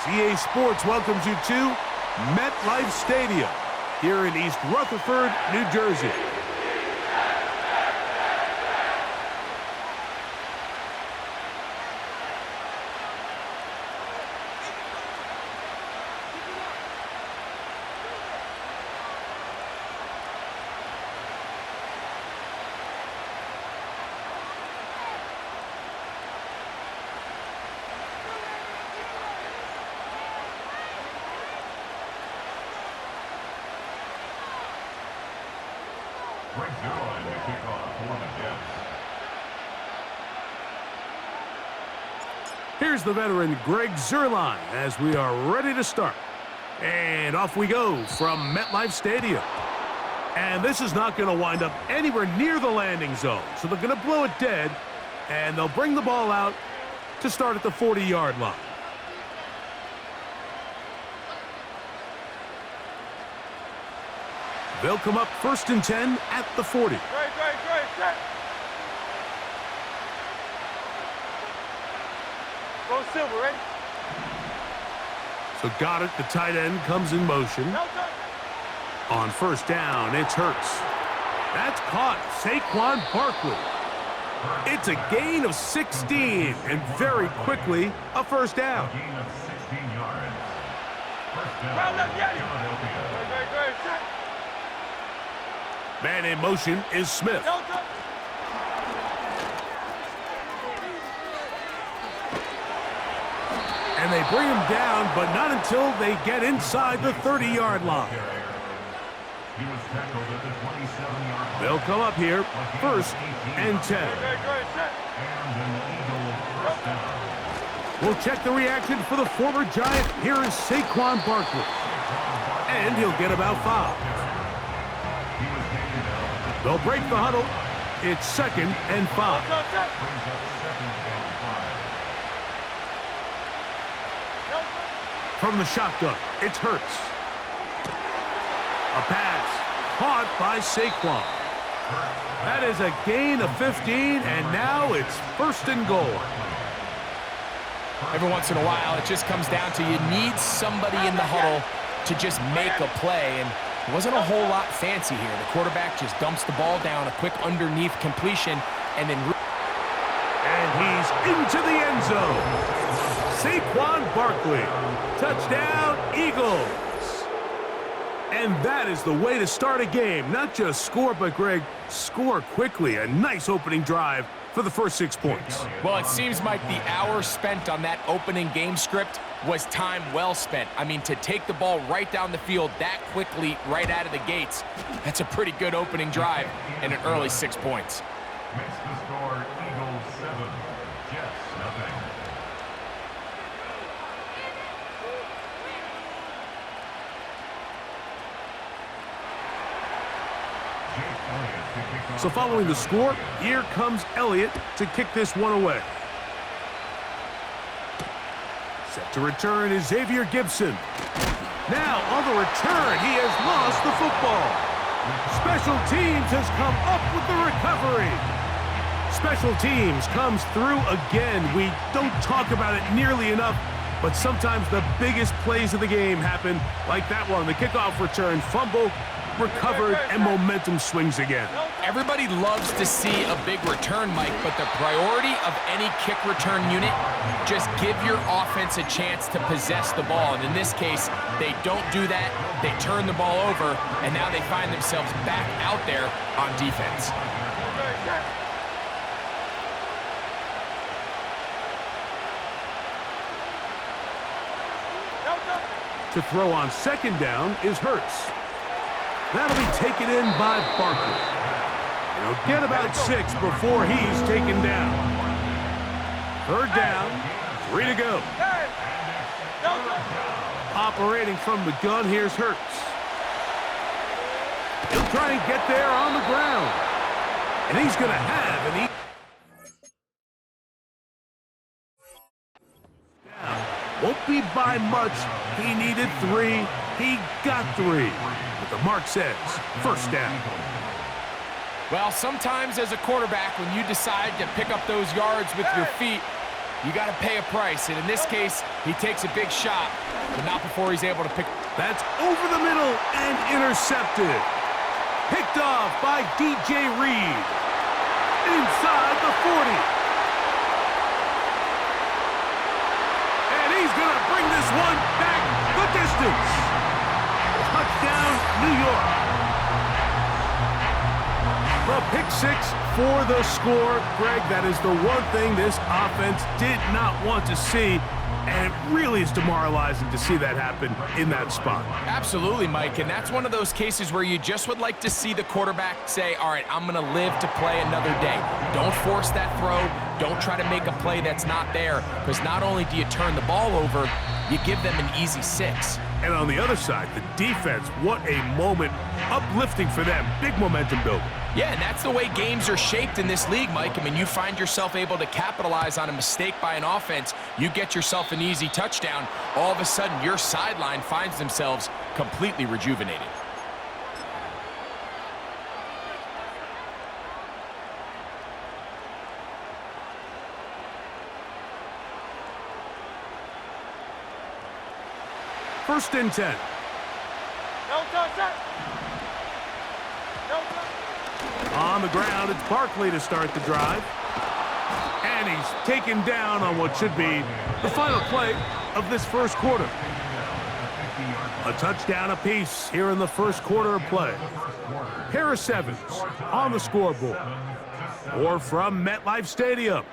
EA Sports welcomes you to MetLife Stadium here in East Rutherford, New Jersey. Breece Hall to kick off for the Jets. Here's the veteran Greg Zuerlein as we are ready to start. And off we go from MetLife Stadium. And this is not going to wind up anywhere near the landing zone. So they're going to blow it dead, and they'll bring the ball out to start at the 40-yard line. They'll come up 1st and 10 at the 40. Great. Go Silver, ready? So Goddard, the tight end, comes in motion. On 1st down, it's Hurts. That's caught. Saquon Barkley. It's a gain of 16, and very quickly, a 1st down. A gain of 16 yards. 1st down, Round up, yeah. Philadelphia. Great. Man in motion is Smith. And they bring him down, but not until they get inside the 30-yard line. He was tackled at the 27-yard line. They'll come up here, 1st and 10. And an Eagle 1st down. We'll check the reaction for the former Giant. Here is Saquon Barkley. And he'll get about 5. They'll break the huddle. It's 2nd and 5. Brings up 2nd and 5. From the shotgun, it's Hurts. A pass caught by Saquon. That is a gain of 15, and now it's 1st and goal. Every once in a while, it just comes down to you need somebody in the huddle to just make a play, and it wasn't a whole lot fancy here. The quarterback just dumps the ball down, a quick underneath completion, and then... And he's into the end zone. Saquon Barkley. Touchdown, Eagles. And that is the way to start a game. Not just score, but, Greg, score quickly. A nice opening drive for the first 6 points. Well, it seems like the hour spent on that opening game script was time well spent. I mean, to take the ball right down the field that quickly right out of the gates, that's a pretty good opening drive and an early 6 points. Makes the score Eagles 7, Jets nothing. So following the score, here comes Elliott to kick this one away. Set to return is Xavier Gibson. Now on the return, he has lost the football. Special teams has come up with the recovery. Special teams comes through again. We don't talk about it nearly enough, but sometimes the biggest plays of the game happen like that one. The kickoff return, fumble, recovered, and momentum swings again. Everybody loves to see a big return, Mike, but the priority of any kick return unit, just give your offense a chance to possess the ball. And in this case, they don't do that. They turn the ball over, and now they find themselves back out there on defense. To throw on 2nd down is Hurts. That'll be taken in by Barkley. He'll get about 6 before he's taken down. 3rd down, 3 to go. Operating from the gun, here's Hurts. He'll try and get there on the ground. And he's going to have an won't be by much. He needed 3. He got 3. But the mark says 1st down. Well, sometimes as a quarterback, when you decide to pick up those yards with your feet, You got to pay a price, and in this case, he takes a big shot, but not before he's able to pick. That's over the middle and intercepted. Picked off by DJ Reed. Inside the 40. And he's going to bring this one back the distance. Touchdown, New York. The pick six for the score. Greg, that is the one thing this offense did not want to see, and it really is demoralizing to see that happen in that spot. Absolutely, Mike, and that's one of those cases where you just would like to see the quarterback say, all right, I'm going to live to play another day. Don't force that throw. Don't try to make a play that's not there, because not only do you turn the ball over, you give them an easy 6. And on the other side, the defense, what a moment. Uplifting for them. Big momentum building. Yeah, and that's the way games are shaped in this league, Mike. I mean, you find yourself able to capitalize on a mistake by an offense. You get yourself an easy touchdown. All of a sudden, your sideline finds themselves completely rejuvenated. First and 10. No touch, set. No touch. On the ground, it's Barkley to start the drive. And he's taken down on what should be the final play of this first quarter. A touchdown apiece here in the first quarter of play. Pair of 7s on the scoreboard. Or from MetLife Stadium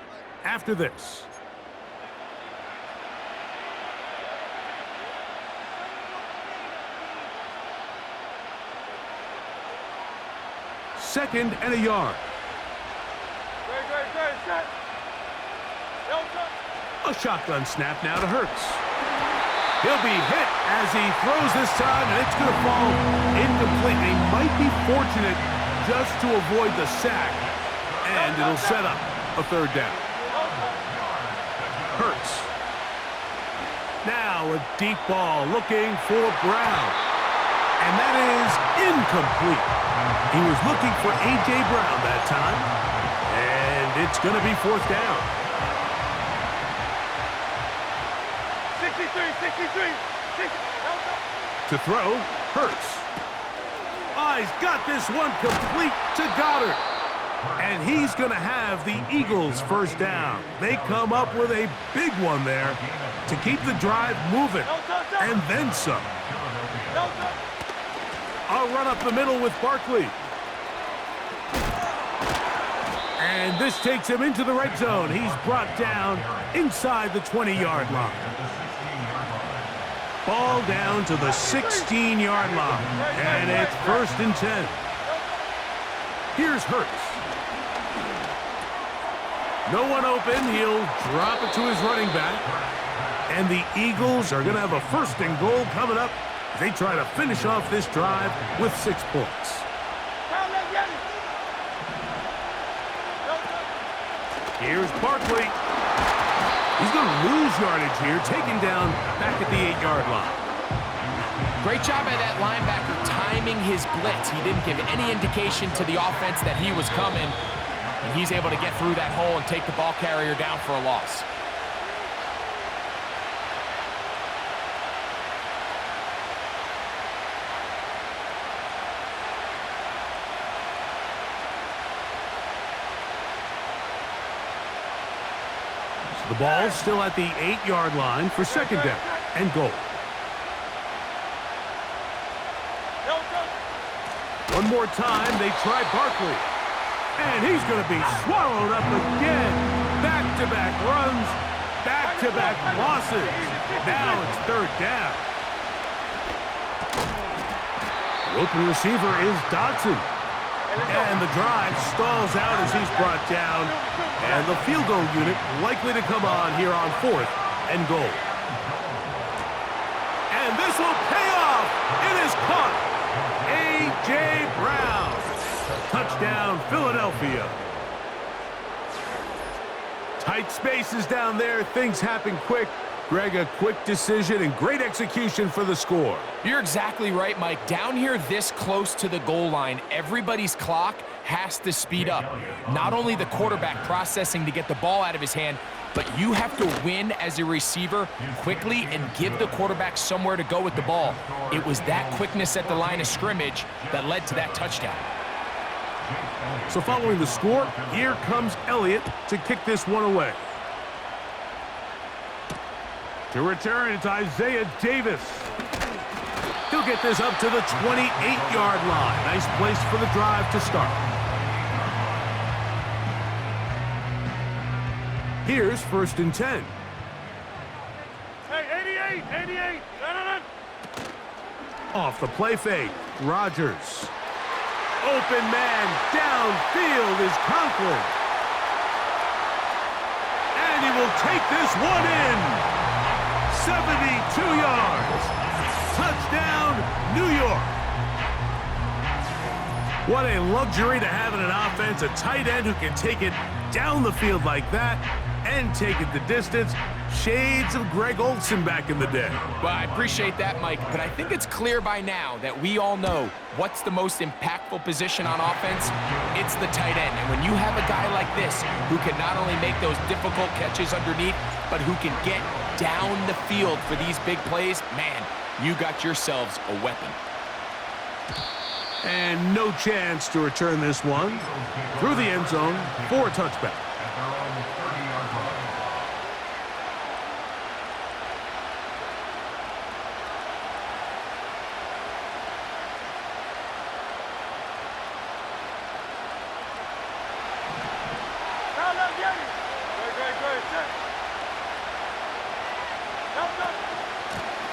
after this. Second and a yard. Great, set. No touch. A shotgun snap now to Hurts. He'll be hit as he throws this time, and it's going to fall incomplete. He might be fortunate just to avoid the sack, and it'll set up a third down. Hurts. Now a deep ball looking for Brown. And that is incomplete. He was looking for A.J. Brown that time. And it's going to be fourth down. 63. To throw, Hurts. Oh, he's got this one complete to Goddard. And he's going to have the Eagles first down. They come up with a big one there to keep the drive moving. And then some. No touch. I'll run up the middle with Barkley. And this takes him into the red zone. He's brought down inside the 20-yard line. Ball down to the 16-yard line. And it's first and 10. Here's Hurts. No one open. He'll drop it to his running back. And the Eagles are going to have a first and goal coming up. They try to finish off this drive with 6 points. Here's Barkley. He's going to lose yardage here, taken down back at the 8-yard line. Great job by that linebacker timing his blitz. He didn't give any indication to the offense that he was coming, and he's able to get through that hole and take the ball carrier down for a loss. The ball's still at the 8-yard line for second down and goal. One more time, they try Barkley. And he's going to be swallowed up again. Back-to-back runs, back-to-back losses. Now it's third down. The open receiver is Dodson. And the drive stalls out as he's brought down. And the field goal unit likely to come on here on fourth and goal. And this will pay off. It is caught. A.J. Brown. Touchdown, Philadelphia. Tight spaces down there. Things happen quick. Greg, a quick decision and great execution for the score. You're exactly right, Mike. Down here this close to the goal line, everybody's clock has to speed up. Not only the quarterback processing to get the ball out of his hand, but you have to win as a receiver quickly and give the quarterback somewhere to go with the ball. It was that quickness at the line of scrimmage that led to that touchdown. So following the score, here comes Elliott to kick this one away. To return, it's Isaiah Davis. He'll get this up to the 28-yard line. Nice place for the drive to start. Here's 1st and 10. Hey, 88, 88. Run. Off the play fake, Rodgers. Open man downfield is Conklin. And he will take this one in. 72 yards. Touchdown, New York. What a luxury to have in an offense, a tight end who can take it down the field like that and take it the distance. Shades of Greg Olsen back in the day. Well, I appreciate that, Mike, but I think it's clear by now that we all know what's the most impactful position on offense. It's the tight end. And when you have a guy like this who can not only make those difficult catches underneath, but who can get down the field for these big plays, man, you got yourselves a weapon. And no chance to return this one through the end zone for a touchback.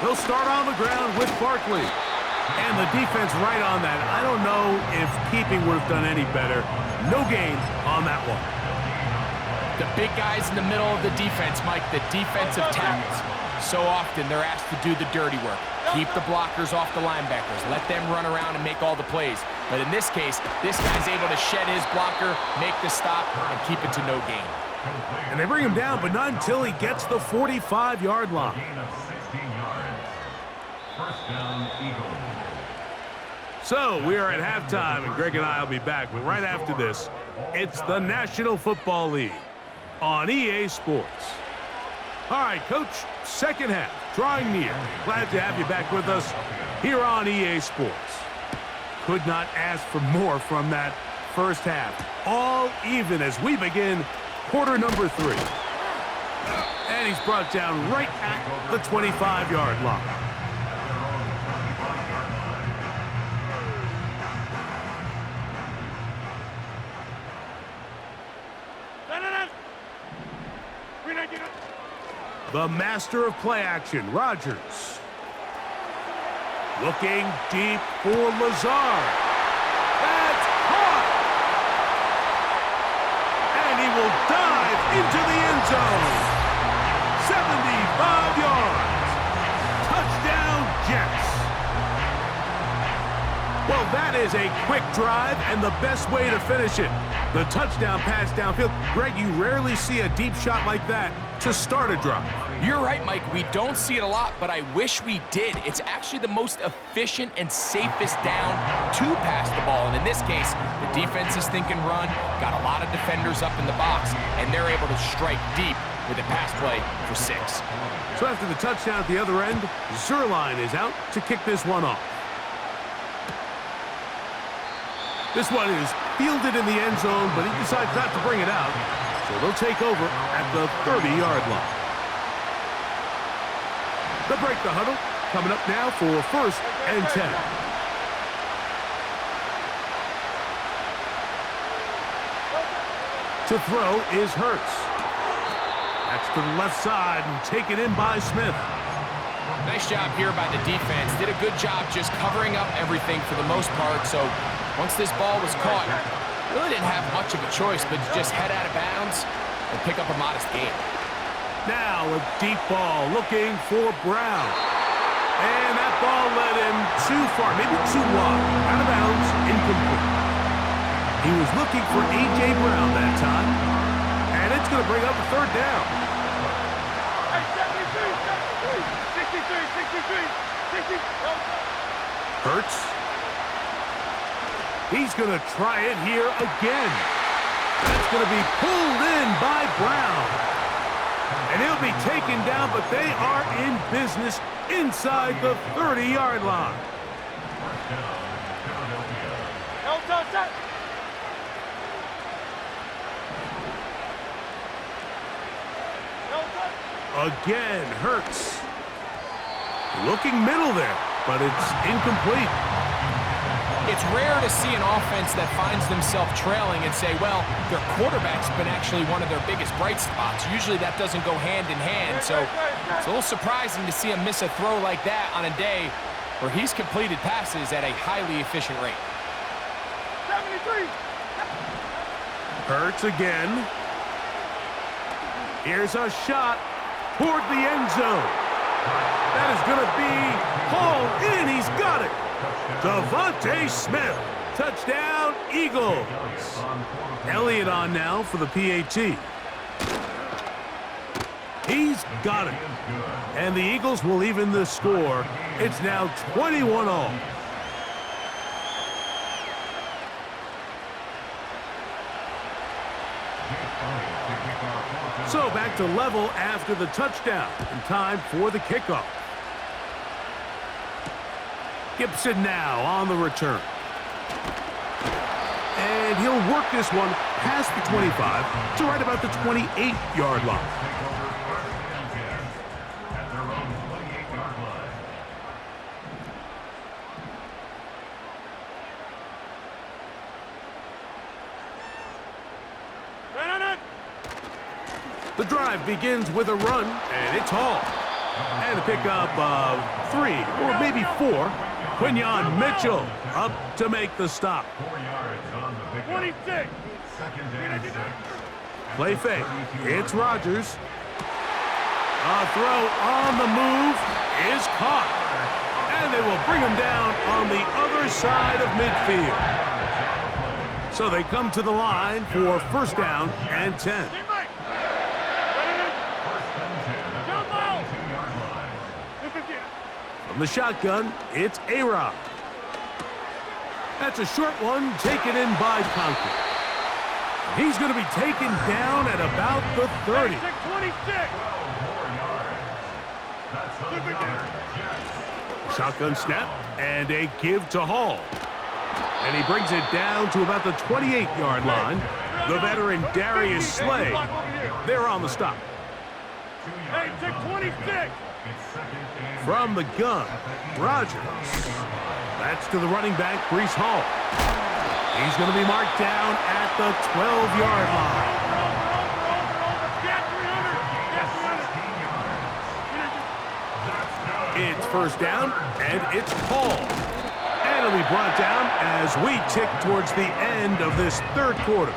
They'll start on the ground with Barkley. And the defense right on that. I don't know if keeping would have done any better. No gain on that one. The big guys in the middle of the defense, Mike, the defensive tackles. So often they're asked to do the dirty work. Keep the blockers off the linebackers. Let them run around and make all the plays. But in this case, this guy's able to shed his blocker, make the stop, and keep it to no gain. And they bring him down, but not until he gets the 45-yard line. Gain of 16 yards. First down, Eagles. So we are at halftime, and Greg and I will be back. But right after this, it's the National Football League on EA Sports. All right, Coach, second half, drawing near. Glad to have you back with us here on EA Sports. Could not ask for more from that first half. All even as we begin quarter number 3. And he's brought down right at the 25-yard line. The master of play action, Rodgers. Looking deep for Lazard. That's caught! And he will dive into the end zone. 75 yards. Touchdown, Jets. Well, that is a quick drive and the best way to finish it. The touchdown pass downfield. Greg, you rarely see a deep shot like that to start a drive. You're right, Mike. We don't see it a lot, but I wish we did. It's actually the most efficient and safest down to pass the ball. And in this case, the defense is thinking run, got a lot of defenders up in the box, and they're able to strike deep with a pass play for 6. So after the touchdown at the other end, Zerline is out to kick this one off. This one is fielded in the end zone, but he decides not to bring it out. So they'll take over at the 30-yard line. They'll break the huddle. Coming up now for 1st and 10. To throw is Hurts. That's to the left side and taken in by Smith. Nice job here by the defense. Did a good job just covering up everything for the most part. So once this ball was caught, really didn't have much of a choice but to just head out of bounds and pick up a modest gain. Now a deep ball looking for Brown. And that ball led him too far, maybe too wide. Out of bounds, incomplete. He was looking for A.J. Brown that time. And it's going to bring up a 3rd down. Hey, 63. Hurts. He's going to try it here again. That's going to be pulled in by Brown. And he'll be taken down, but they are in business inside the 30-yard line. Again, Hurts. Looking middle there, but it's incomplete. It's rare to see an offense that finds themselves trailing and say, well, their quarterback's been actually one of their biggest bright spots. Usually that doesn't go hand in hand, so it's a little surprising to see him miss a throw like that on a day where he's completed passes at a highly efficient rate. 73. Hurts again. Here's a shot toward the end zone. That is going to be hauled in. He's got it. Devontae Smith. Touchdown, Eagles. Elliott on now for the PAT. He's got it. And the Eagles will even the score. It's now 21-all. So back to level after the touchdown. And time for the kickoff. Gibson now on the return. And he'll work this one past the 25 to right about the 28-yard line. The drive begins with a run, and it's Hall. And a pickup of 3 or maybe 4. Quinyon Mitchell up to make the stop. 26. Play fake. It's Rodgers. A throw on the move is caught. And they will bring him down on the other side of midfield. So they come to the line for first down and 10. From the shotgun, it's A-Rod. That's a short one taken in by Conklin. He's going to be taken down at about the 30. 26. Shotgun snap and a give to Hall. And he brings it down to about the 28-yard line. The veteran Darius Slay, they're on the stop. Hey, 26. From the gun, Rodgers. That's to the running back, Breece Hall. He's going to be marked down at the 12-yard line. It's first down, and it's Hall. And it'll be brought down as we tick towards the end of this third quarter.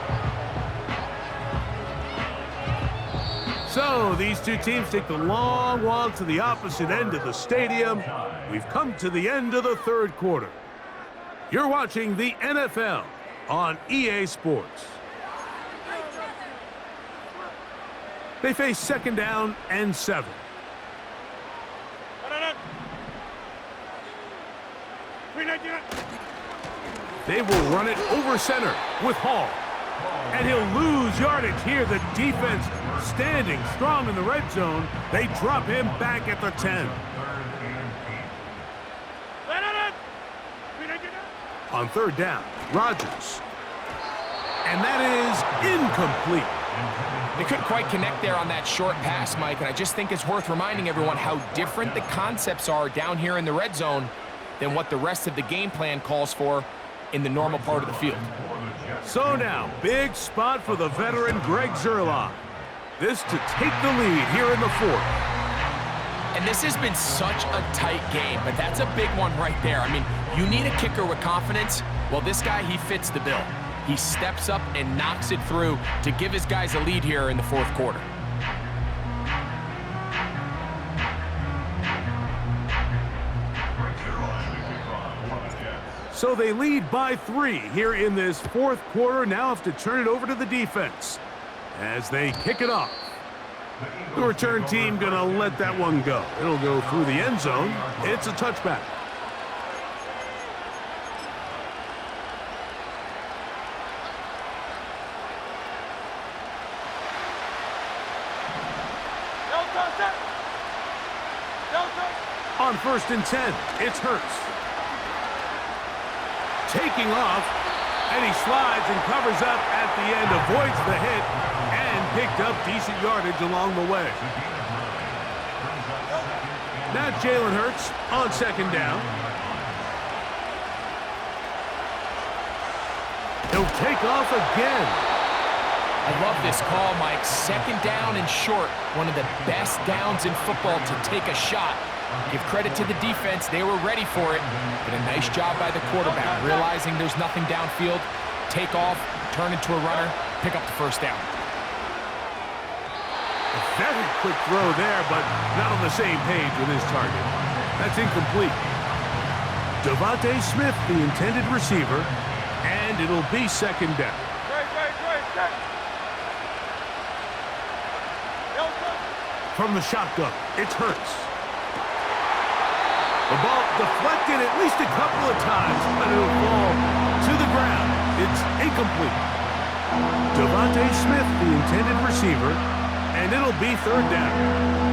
So these two teams take the long walk to the opposite end of the stadium. We've come to the end of the third quarter. You're watching the NFL on EA Sports. They face second down and 7. They will run it over center with Hall. And he'll lose yardage here. The defense standing strong in the red zone. They drop him back at the 10. On third down, Rodgers. And that is incomplete. They couldn't quite connect there on that short pass, Mike, and I just think it's worth reminding everyone how different the concepts are down here in the red zone than what the rest of the game plan calls for in the normal part of the field. So now, big spot for the veteran Greg Zuerlein. This to take the lead here in the fourth. And this has been such a tight game, but that's a big one right there. I mean, you need a kicker with confidence. Well, this guy, he fits the bill. He steps up and knocks it through to give his guys a lead here in the fourth quarter. So they lead by 3 here in this fourth quarter. Now have to turn it over to the defense as they kick it off. The return team going to let that one go. It'll go through the end zone. It's a touchback. On 1st and 10, it's Hurts. Taking off, and he slides and covers up at the end, avoids the hit, and picked up decent yardage along the way. Now Jalen Hurts on 2nd down. He'll take off again. I love this call, Mike. 2nd down and short. One of the best downs in football to take a shot. Give credit to the defense. They were ready for it. But a nice job by the quarterback, realizing there's nothing downfield. Take off, turn into a runner, pick up the 1st down. A very quick throw there, but not on the same page with his target. That's incomplete. Devontae Smith, the intended receiver, and it'll be 2nd down. From the shotgun, it's Hurts. The ball deflected at least a couple of times, but it'll fall to the ground. It's incomplete. Devontae Smith, the intended receiver, and it'll be 3rd down.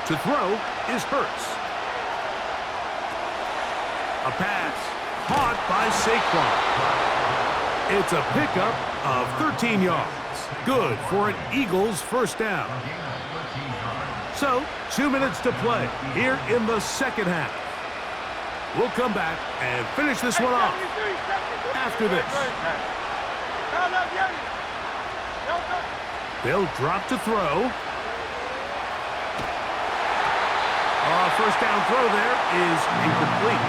To throw is Hurts. A pass caught by Saquon. It's a pickup of 13 yards. Good for an Eagles 1st down. So, 2 minutes to play here in the 2nd half. We'll come back and finish this one off after this. They'll drop to throw. 1st down throw there is incomplete.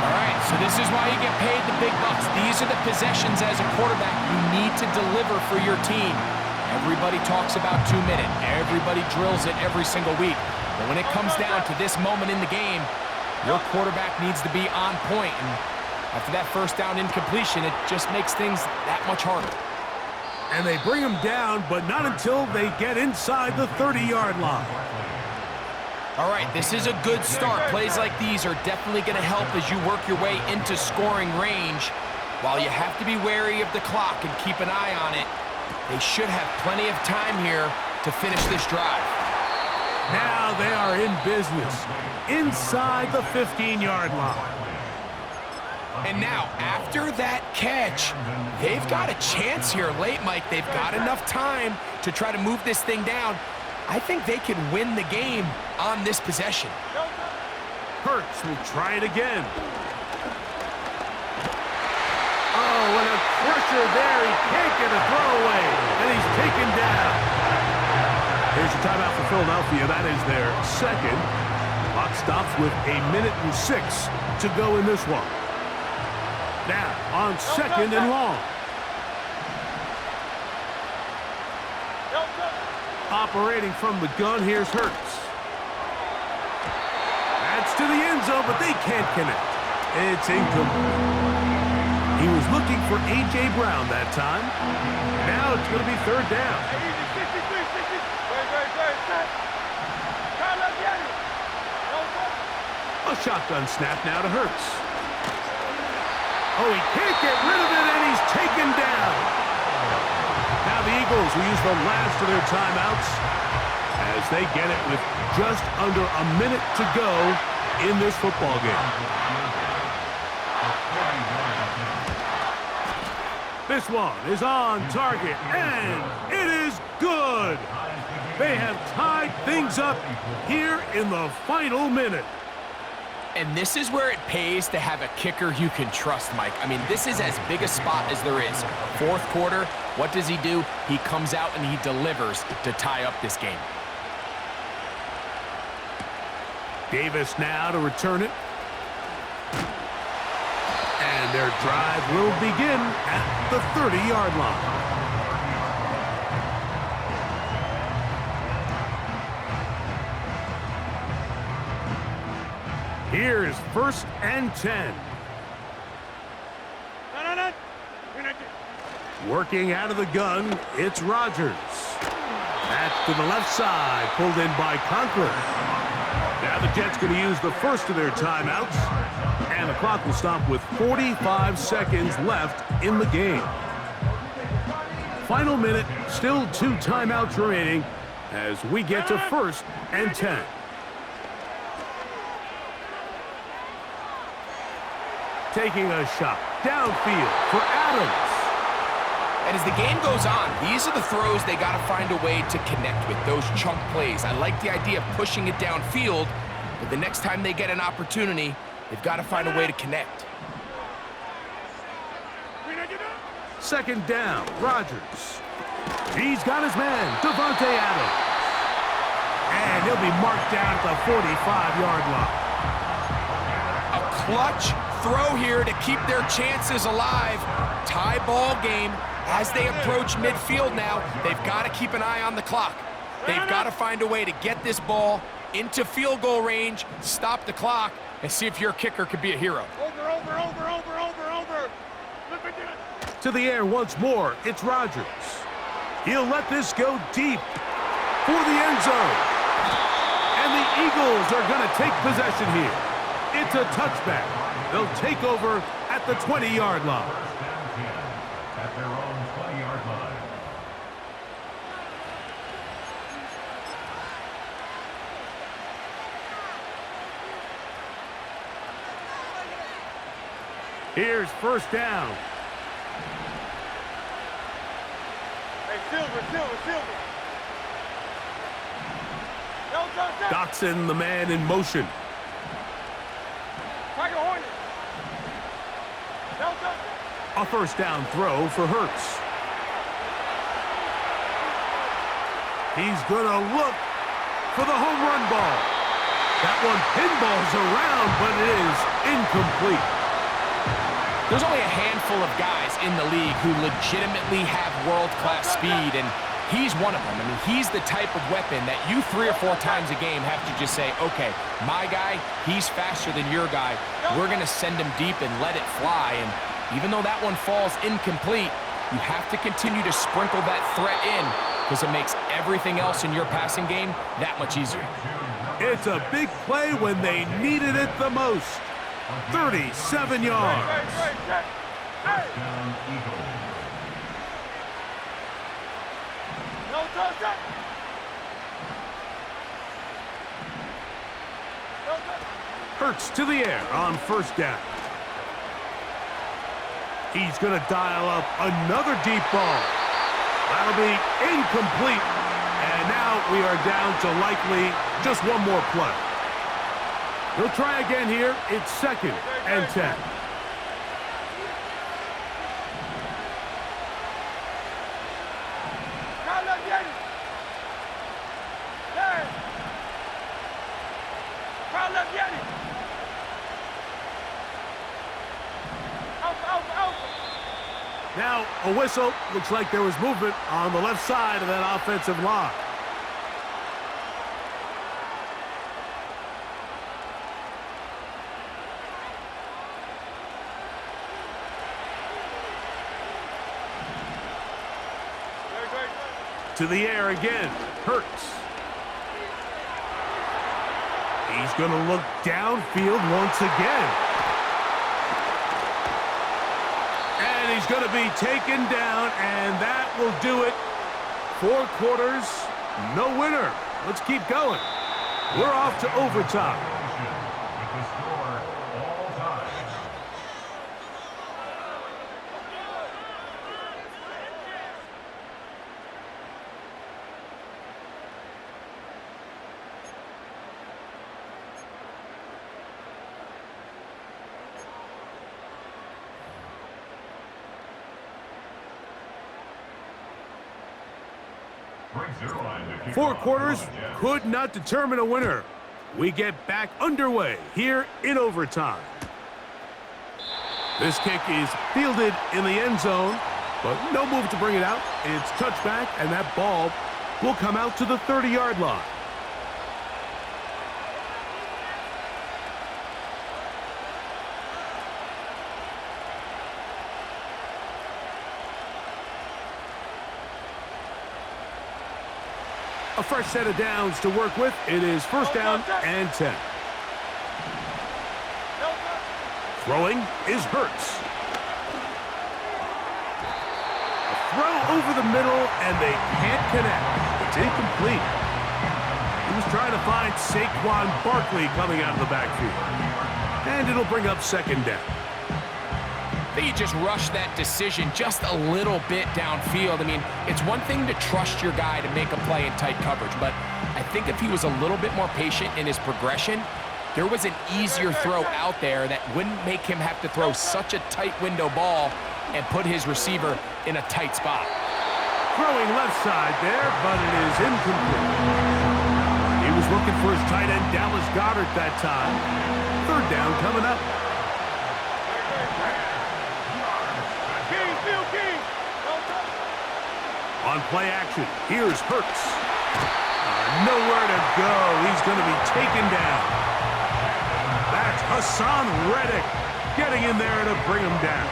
All right, so this is why you get paid the big bucks. These are the possessions as a quarterback you need to deliver for your team. Everybody talks about 2-minute. Everybody drills it every single week. But when it comes down to this moment in the game, your quarterback needs to be on point. And after that 1st down incompletion, it just makes things that much harder. And they bring him down, but not until they get inside the 30-yard line. All right, this is a good start. Plays like these are definitely going to help as you work your way into scoring range. While you have to be wary of the clock and keep an eye on it, they should have plenty of time here to finish this drive. Now they are in business inside the 15-yard line. And now, after that catch, they've got a chance here late, Mike. They've got enough time to try to move this thing down. I think they can win the game on this possession. Hurts will try it again. Oh, and a pressure there. He can't get a throwaway, and he's taken down. Here's your timeout for Philadelphia. That is their 2nd. Clock stops with 1:06 to go in this one. Now, on 2nd and long. Operating from the gun, here's Hurts. That's to the end zone, but they can't connect. It's incomplete. He was looking for A.J. Brown that time. Now it's going to be 3rd down. A shotgun snap now to Hurts. Oh, he can't get rid of it, and he's taken down. Now the Eagles will use the last of their timeouts as they get it with just under a minute to go in this football game. This one is on target, and it is good. They have tied things up here in the final minute. And this is where it pays to have a kicker you can trust, Mike. I mean, this is as big a spot as there is. 4th quarter, what does he do? He comes out and he delivers to tie up this game. Davis now to return it. And their drive will begin at the 30-yard line. Here is 1st and 10. Working out of the gun, it's Rodgers. That's to the left side, pulled in by Conklin. Now the Jets going to use the first of their timeouts, and the clock will stop with 45 seconds left in the game. Final minute, still 2 timeouts remaining as we get to 1st and 10. Taking a shot downfield for Adams. And as the game goes on, these are the throws they got to find a way to connect with, those chunk plays. I like the idea of pushing it downfield, but the next time they get an opportunity, they've got to find a way to connect. 2nd down, Rodgers. He's got his man, Devontae Adams. And he'll be marked down at the 45-yard line. A clutch throw here to keep their chances alive. Tie ball game. As they approach midfield now, they've got to keep an eye on the clock. They've got to find a way to get this ball into field goal range, stop the clock, and see if your kicker could be a hero. Over. To the air once more, it's Rodgers. He'll let this go deep for the end zone. And the Eagles are going to take possession here. It's a touchback. They'll take over at the 20-yard line. At their own 20-yard line. Here's 1st down. Hey, Silver. No touchdown. Dotson, the man in motion. Tiger Hornet. No touchdown. A 1st down throw for Hurts. He's going to look for the home run ball. That one pinballs around, but it is incomplete. There's only a handful of guys in the league who legitimately have world-class speed, and he's one of them. I mean, he's the type of weapon that you 3 or 4 times a game have to just say, okay, my guy, he's faster than your guy. We're going to send him deep and let it fly. And even though that one falls incomplete, you have to continue to sprinkle that threat in because it makes everything else in your passing game that much easier. It's a big play when they needed it the most. 37 yards. Touchdown, Eagles. No touchdown. Hurts to the air on 1st down. He's going to dial up another deep ball. That'll be incomplete. And now we are down to likely just one more play. He'll try again here. It's 2nd and 10. Now a whistle. Looks like there was movement on the left side of that offensive line. To the air again. Hurts. He's going to look downfield once again. And he's going to be taken down, and that will do it. 4 quarters, no winner. Let's keep going. We're off to overtime. With the score, all time. Brings their line to kick 4 off quarters for the Jets. could not determine a winner. We get back underway here in overtime. This kick is fielded in the end zone, but no move to bring it out. It's touchback, and that ball will come out to the 30-yard line. A fresh set of downs to work with. It is first down and 10. Throwing is Hurts. A throw over the middle, and they can't connect. It's incomplete. He was trying to find Saquon Barkley coming out of the backfield. And it'll bring up second down. I think he just rushed that decision just a little bit downfield. I mean, it's one thing to trust your guy to make a play in tight coverage, but I think if he was a little bit more patient in his progression, there was an easier throw out there that wouldn't make him have to throw such a tight window ball and put his receiver in a tight spot. Throwing left side there, but it is incomplete. He was looking for his tight end, Dallas Goedert, that time. Third down coming up. On play action, here's Hurts. Nowhere to go. He's going to be taken down. That's Hassan Reddick getting in there to bring him down.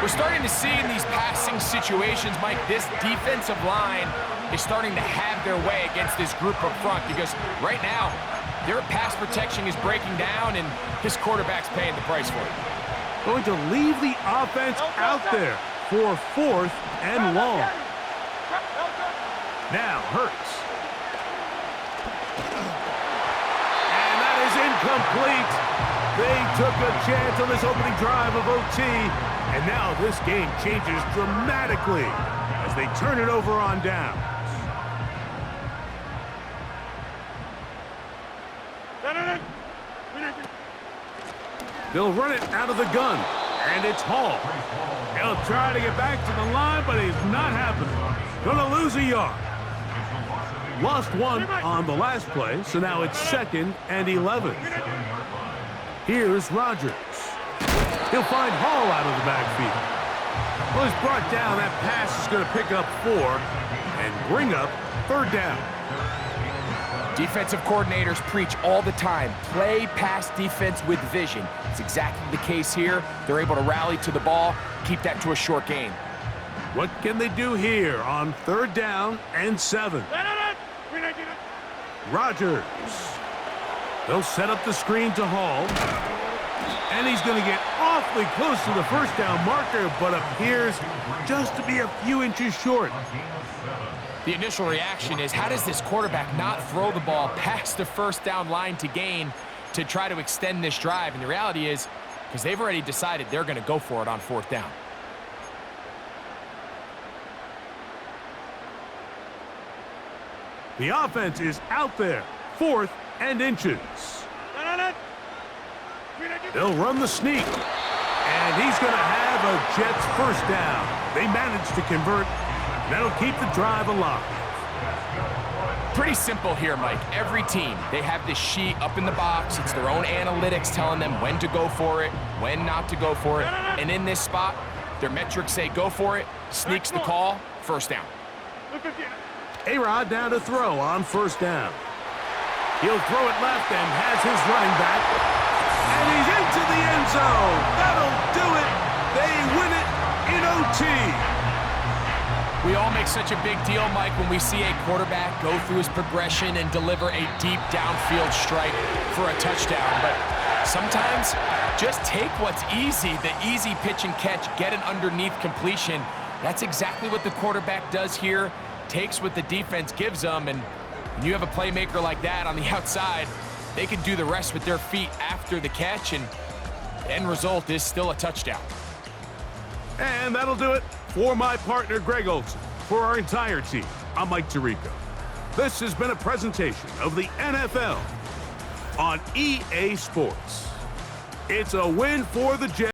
We're starting to see in these passing situations, Mike, this defensive line is starting to have their way against this group up front because right now, their pass protection is breaking down and his quarterback's paying the price for it. Going to leave the offense out there for fourth and long. Now Hurts. And that is incomplete. They took a chance on this opening drive of OT. And now this game changes dramatically as they turn it over on downs. They'll run it out of the gun, and it's Hall. He'll try to get back to the line, but he's not happening. Gonna lose a yard. Lost one on the last play, so now it's 2nd and 11. Here's Rodgers. He'll find Hall out of the backfield. Well, he's brought down. That pass is going to pick up 4 and bring up third down. Defensive coordinators preach all the time, play pass defense with vision. It's exactly the case here. They're able to rally to the ball, keep that to a short gain. What can they do here on third down and 7? Rodgers. They'll set up the screen to Hall. And he's going to get awfully close to the first down marker, but appears just to be a few inches short. The initial reaction is, how does this quarterback not throw the ball past the first down line to gain to try to extend this drive? And the reality is, because they've already decided they're going to go for it on fourth down. The offense is out there, 4th and inches. They'll run the sneak, and he's going to have a Jets first down. They managed to convert. That'll keep the drive alive. Pretty simple here, Mike. Every team, they have this sheet up in the box. It's their own analytics telling them when to go for it, when not to go for it. And in this spot, their metrics say go for it, sneaks the call, first down. A-Rod down to throw on first down. He'll throw it left and has his running back. And he's into the end zone. That'll do it. They win it in OT. We all make such a big deal, Mike, when we see a quarterback go through his progression and deliver a deep downfield strike for a touchdown. But sometimes just take what's easy, the easy pitch and catch, get an underneath completion. That's exactly what the quarterback does here. Takes what the defense gives them, and when you have a playmaker like that on the outside, they can do the rest with their feet after the catch, and the end result is still a touchdown. And that'll do it for my partner, Greg Olson. For our entire team, I'm Mike Tirico. This has been a presentation of the NFL on EA Sports. It's a win for the Jets.